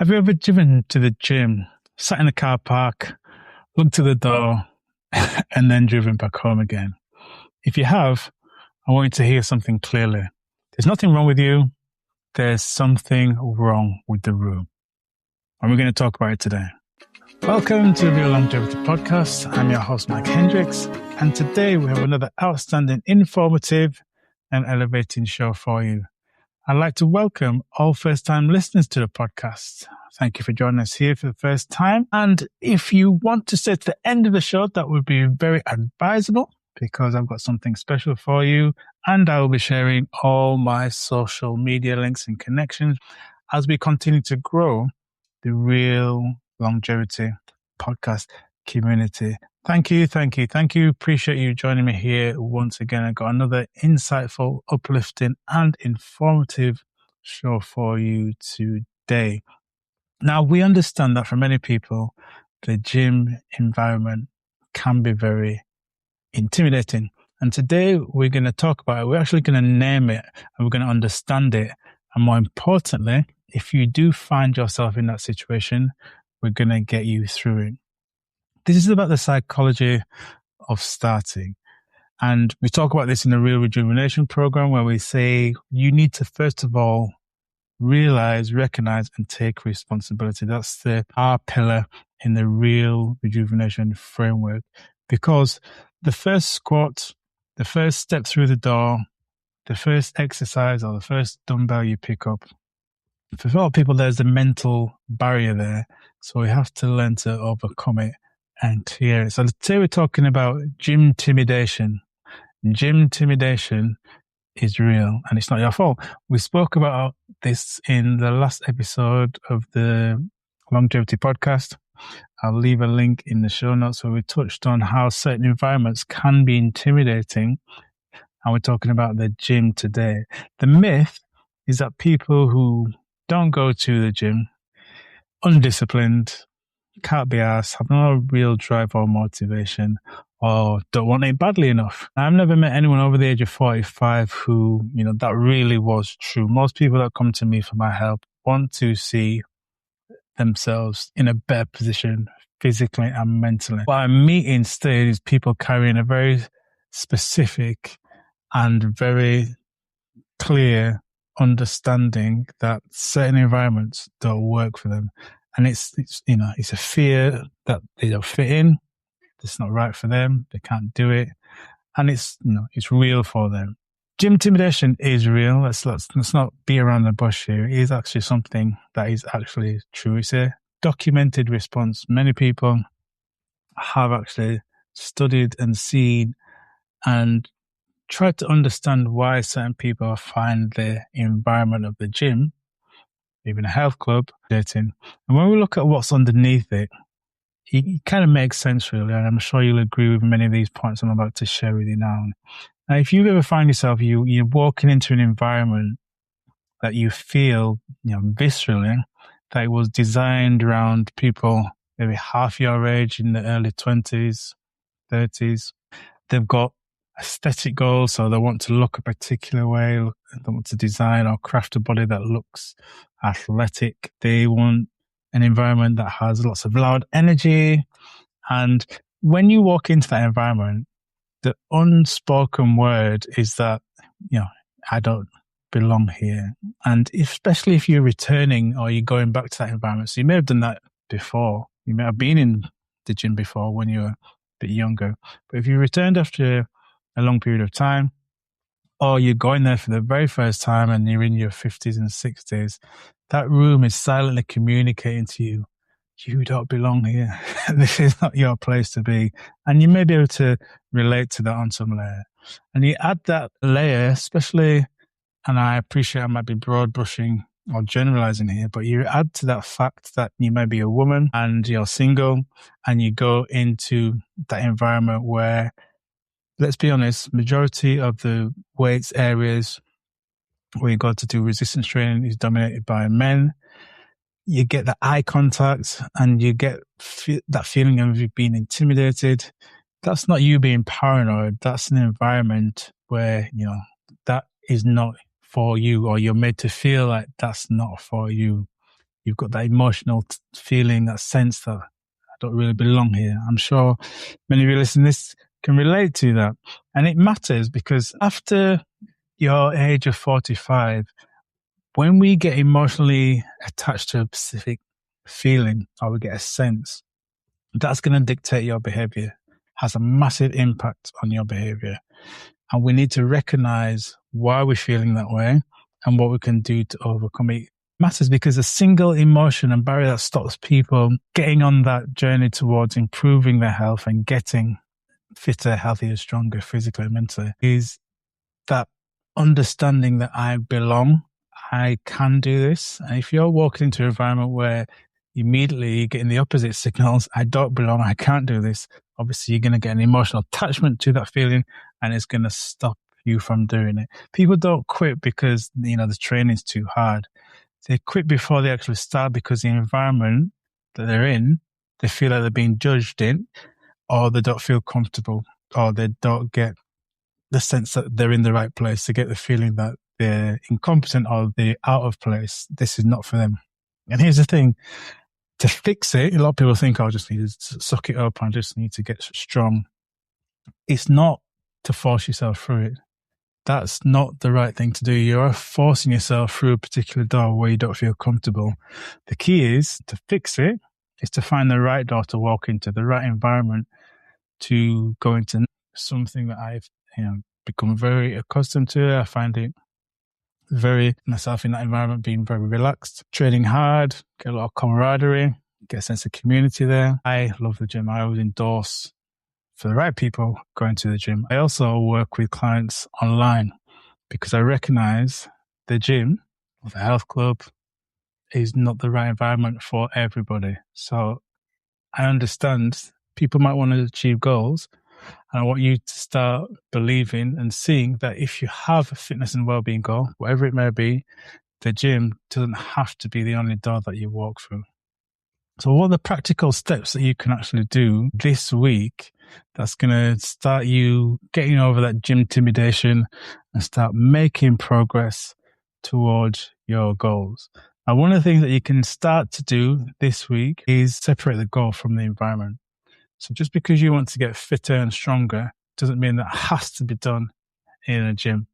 Have you ever driven to the gym, sat in a car park, looked at the door, and then driven back home again? If you have, I want you to hear something clearly. There's nothing wrong with you. There's something wrong with the room. And we're going to talk about it today. Welcome to the Real Longevity Podcast. I'm your host, Mike Hendricks. And today we have another outstanding, informative, and elevating show for you. I'd like to welcome all first-time listeners to the podcast. Thank you for joining us here for the first time. And if you want to stay to the end of the show, that would be very advisable because I've got something special for you. And I will be sharing all my social media links and connections as we continue to grow the Real Longevity Podcast community. Thank you. Appreciate you joining me here once again. I've got another insightful, uplifting, and informative show for you today. Now, we understand that for many people, the gym environment can be very intimidating. And today we're going to talk about it. We're actually going to name it and we're going to understand it. And more importantly, if you do find yourself in that situation, we're going to get you through it. This is about the psychology of starting. And we talk about this in the Real Rejuvenation program where we say you need to first of all realize, recognize, and take responsibility. That's the R pillar in the Real Rejuvenation framework. Because the first squat, the first step through the door, the first exercise or the first dumbbell you pick up, for a lot of people, there's a mental barrier there. So we have to learn to overcome it and clear it. So today we're talking about Gymtimidation. Gymtimidation is real and it's not your fault. We spoke about this in the last episode of the Longevity Podcast. I'll leave a link in the show notes where we touched on how certain environments can be intimidating. And we're talking about the gym today. The myth is that people who don't go to the gym, undisciplined, can't be arsed, have no real drive or motivation, or don't want it badly enough. I've never met anyone over the age of 45 who, that really was true. Most people that come to me for my help want to see themselves in a better position physically and mentally. What I'm meeting instead is people carrying a very specific and very clear understanding that certain environments don't work for them. And it's a fear that they don't fit in. It's not right for them. They can't do it. And it's real for them. Gymtimidation is real. Let's not be around the bush here. It is actually something that is actually true. It's a documented response. Many people have actually studied and seen and tried to understand why certain people find the environment of the gym, even a health club, dating. And when we look at what's underneath it, it kind of makes sense, really. And I'm sure you'll agree with many of these points I'm about to share with you now. Now, if you ever find yourself, you're walking into an environment that you feel, viscerally, that it was designed around people maybe half your age in the early 20s, 30s. They've got aesthetic goals, so they want to look a particular way. They want to design or craft a body that looks athletic. They want an environment that has lots of loud energy. And when you walk into that environment, the unspoken word is that, I don't belong here. And especially if you're returning or you're going back to that environment. So you may have done that before. You may have been in the gym before when you were a bit younger. But if you returned after a long period of time, or you're going there for the very first time and you're in your 50s and 60s, that room is silently communicating to you, you don't belong here. This is not your place to be. And you may be able to relate to that on some layer. And you add that layer, especially, and I appreciate I might be broad brushing or generalizing here, but you add to that fact that you may be a woman and you're single and you go into that environment where, let's be honest, majority of the weights areas where you got to do resistance training is dominated by men. You get the eye contact and you get that feeling of you being intimidated. That's not you being paranoid. That's an environment where, that is not for you, or you're made to feel like that's not for you. You've got that emotional feeling, that sense that I don't really belong here. I'm sure many of you listening to this can relate to that. And it matters because after your age of 45, when we get emotionally attached to a specific feeling or we get a sense, that's going to dictate your behavior, has a massive impact on your behavior. And we need to recognize why we're feeling that way and what we can do to overcome it. Matters because a single emotion and barrier that stops people getting on that journey towards improving their health and getting fitter, healthier, stronger physically and mentally is that understanding that I belong, I can do this. And if you're walking into an environment where immediately you're getting the opposite signals, I don't belong, I can't do this, obviously you're going to get an emotional attachment to that feeling and it's going to stop you from doing it. People don't quit because, the training's too hard. They quit before they actually start because the environment that they're in, they feel like they're being judged in, or they don't feel comfortable, or they don't get the sense that they're in the right place. They get the feeling that they're incompetent or they're out of place. This is not for them. And here's the thing. To fix it, a lot of people think, I just need to suck it up. I just need to get strong. It's not to force yourself through it. That's not the right thing to do. You're forcing yourself through a particular door where you don't feel comfortable. The key is to fix it, is to find the right door to walk into, the right environment to go into. Something that I've become very accustomed to. I find it myself in that environment being very relaxed, training hard, get a lot of camaraderie, get a sense of community there. I love the gym. I always endorse, for the right people, going to the gym. I also work with clients online because I recognize the gym or the health club is not the right environment for everybody. So I understand people might want to achieve goals, and I want you to start believing and seeing that if you have a fitness and well-being goal, whatever it may be, the gym doesn't have to be the only door that you walk through. So what are the practical steps that you can actually do this week that's going to start you getting over that gym intimidation and start making progress towards your goals? And one of the things that you can start to do this week is separate the goal from the environment. So just because you want to get fitter and stronger doesn't mean that has to be done in a gym.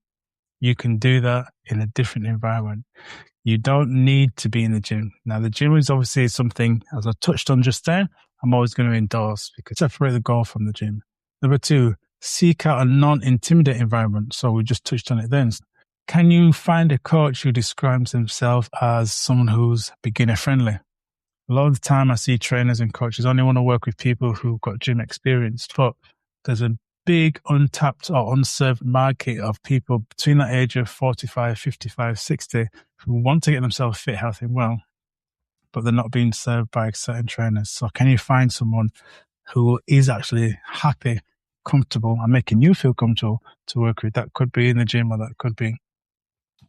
You can do that in a different environment. You don't need to be in the gym. Now, the gym is obviously something, as I touched on just there, I'm always going to endorse because separate the goal from the gym. Number 2, seek out a non-intimidating environment. So we just touched on it then. Can you find a coach who describes himself as someone who's beginner friendly? A lot of the time I see trainers and coaches only want to work with people who've got gym experience, but there's a big untapped or unserved market of people between that age of 45, 55, 60 who want to get themselves fit, healthy and well, but they're not being served by certain trainers. So can you find someone who is actually happy, comfortable and making you feel comfortable to work with? That could be in the gym or that could be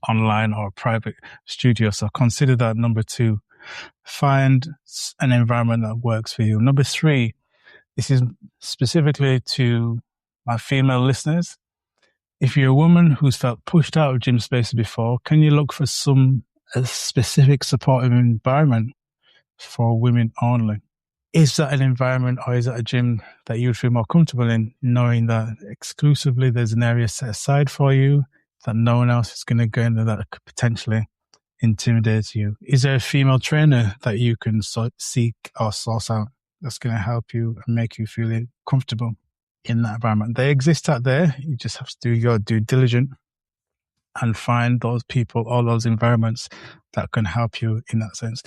online or a private studio. So consider that number 2. Find an environment that works for you. Number 3, this is specifically to my female listeners. If you're a woman who's felt pushed out of gym spaces before, can you look for a specific supportive environment for women only? Is that an environment or is that a gym that you would feel more comfortable in, knowing that exclusively there's an area set aside for you, that no one else is going to go into that could potentially intimidate you? Is there a female trainer that you can seek or source out that's going to help you and make you feel comfortable in that environment? They exist out there. You just have to do your due diligence and find those people or those environments that can help you in that sense.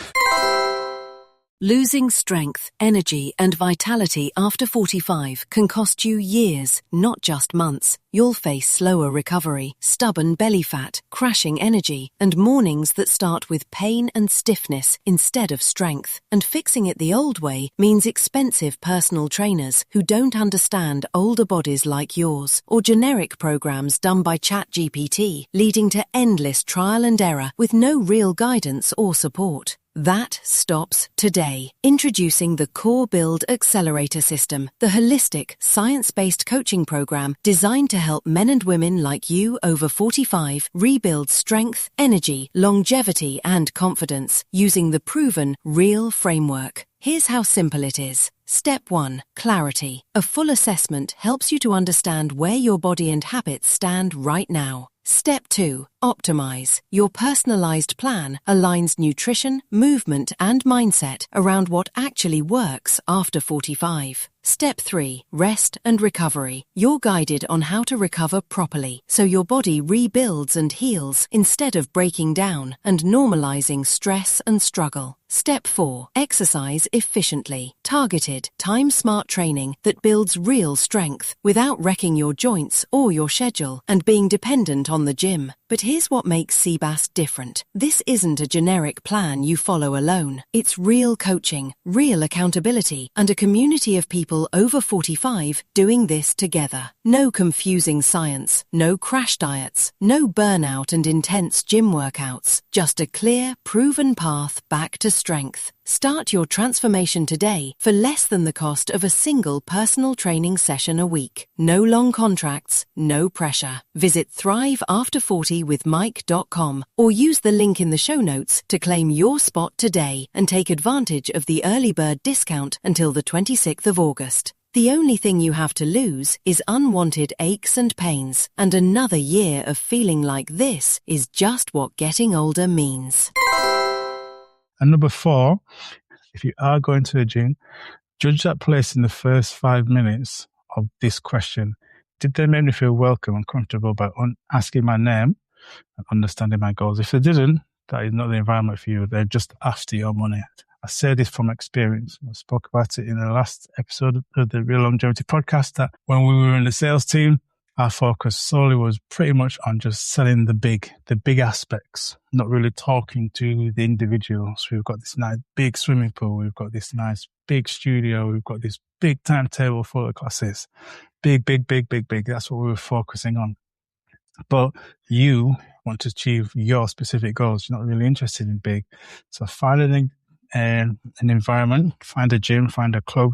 Losing strength, energy, and vitality after 45 can cost you years, not just months. You'll face slower recovery, stubborn belly fat, crashing energy, and mornings that start with pain and stiffness instead of strength. And fixing it the old way means expensive personal trainers who don't understand older bodies like yours, or generic programs done by ChatGPT, leading to endless trial and error with no real guidance or support. That stops today. Introducing the Core Build Accelerator system, the holistic, science-based coaching program designed to help men and women like you over 45 rebuild strength, energy, longevity, and confidence using the proven, real framework. Here's how simple it is. Step 1. Clarity. A full assessment helps you to understand where your body and habits stand right now. Step 2. Optimize. Your personalized plan aligns nutrition, movement, and mindset around what actually works after 45. Step 3. Rest and recovery. You're guided on how to recover properly, so your body rebuilds and heals instead of breaking down and normalizing stress and struggle. Step 4. Exercise efficiently. Targeted, time-smart training that builds real strength without wrecking your joints or your schedule and being dependent on the gym. But here's what makes CBAS different. This isn't a generic plan you follow alone. It's real coaching, real accountability, and a community of people over 45 doing this together. No confusing science, no crash diets, no burnout and intense gym workouts. Just a clear, proven path back to strength. Start your transformation today for less than the cost of a single personal training session a week. No long contracts, no pressure. Visit thriveafter40withmike.com or use the link in the show notes to claim your spot today and take advantage of the early bird discount until the 26th of August. The only thing you have to lose is unwanted aches and pains, and another year of feeling like this is just what getting older means. And number 4, if you are going to the gym, judge that place in the first 5 minutes of this question. Did they make me feel welcome and comfortable by asking my name and understanding my goals? If they didn't, that is not the environment for you. They're just after your money. I say this from experience. I spoke about it in the last episode of the Real Longevity podcast, that when we were in the sales team, our focus solely was pretty much on just selling the big aspects, not really talking to the individuals. We've got this nice big swimming pool. We've got this nice big studio. We've got this big timetable full of classes. Big. That's what we were focusing on. But you want to achieve your specific goals. You're not really interested in big. So find an environment, find a gym, find a club,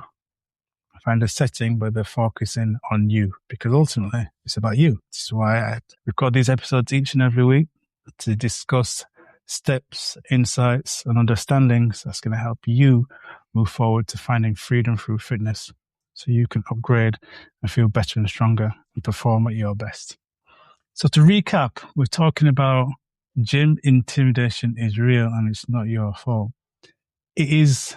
find a setting where they're focusing on you, because ultimately it's about you. This is why I record these episodes each and every week to discuss steps, insights, and understandings that's going to help you move forward to finding freedom through fitness so you can upgrade and feel better and stronger and perform at your best. So to recap, we're talking about gym intimidation is real and it's not your fault. It is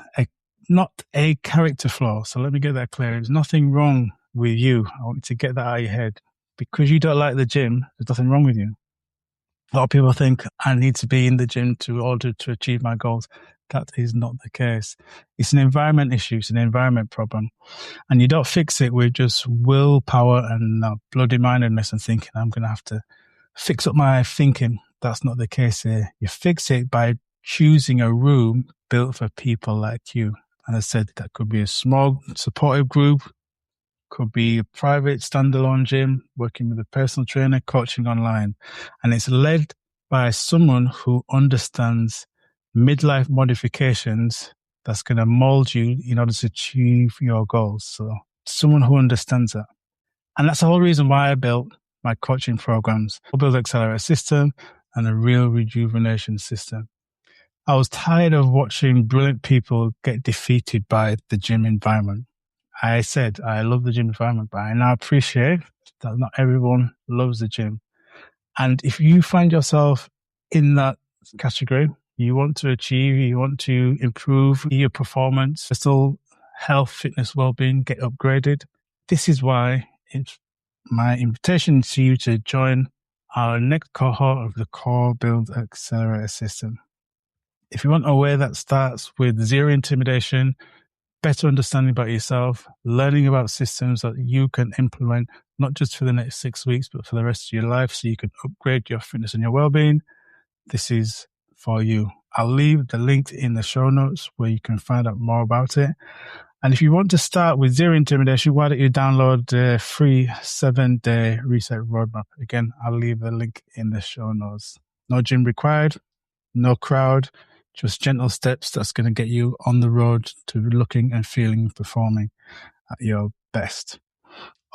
not a character flaw. So let me get that clear. There's nothing wrong with you. I want you to get that out of your head. Because you don't like the gym, there's nothing wrong with you. A lot of people think I need to be in the gym in order to achieve my goals. That is not the case. It's an environment issue. It's an environment problem. And you don't fix it with just willpower and bloody-mindedness and thinking, I'm going to have to fix up my thinking. That's not the case here. You fix it by choosing a room built for people like you. And I said that could be a small supportive group, could be a private standalone gym, working with a personal trainer, coaching online. And it's led by someone who understands midlife modifications that's going to mold you in order to achieve your goals. So someone who understands that. And that's the whole reason why I built my coaching programs, I built Accelerator system and a real rejuvenation system. I was tired of watching brilliant people get defeated by the gym environment. I said, I love the gym environment, but I now appreciate that not everyone loves the gym. And if you find yourself in that category, you want to achieve, you want to improve your performance, still health, fitness, well-being, get upgraded. This is why it's my invitation to you to join our next cohort of the Core Build Accelerator system. If you want a way that starts with zero intimidation, better understanding about yourself, learning about systems that you can implement, not just for the next 6 weeks, but for the rest of your life so you can upgrade your fitness and your well-being, this is for you. I'll leave the link in the show notes where you can find out more about it. And if you want to start with zero intimidation, why don't you download the free 7-day reset roadmap? Again, I'll leave the link in the show notes. No gym required, no crowd, just gentle steps that's going to get you on the road to looking and feeling, performing at your best.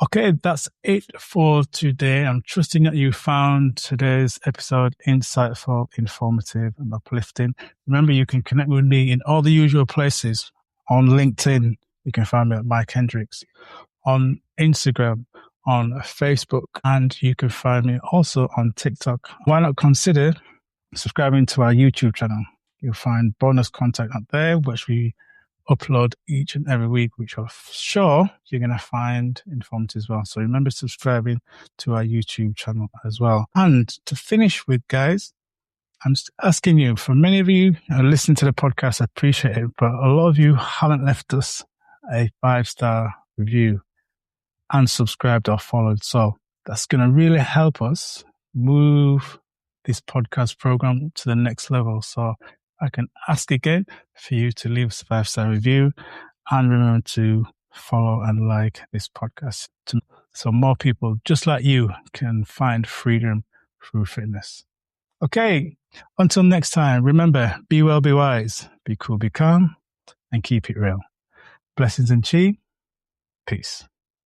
Okay, that's it for today. I'm trusting that you found today's episode insightful, informative, and uplifting. Remember, you can connect with me in all the usual places. On LinkedIn, you can find me at Mike Hendricks. On Instagram, on Facebook, and you can find me also on TikTok. Why not consider subscribing to our YouTube channel? You'll find bonus content up there, which we upload each and every week, which I'm sure you're going to find informative as well. So remember subscribing to our YouTube channel as well. And to finish with, guys, I'm just asking you, for many of you who listen to the podcast, I appreciate it, but a lot of you haven't left us a 5-star review and subscribed or followed. So that's going to really help us move this podcast program to the next level. So I can ask again for you to leave a 5-star review and remember to follow and like this podcast so more people just like you can find freedom through fitness. Okay, until next time, remember, be well, be wise, be cool, be calm, and keep it real. Blessings and chi. Peace.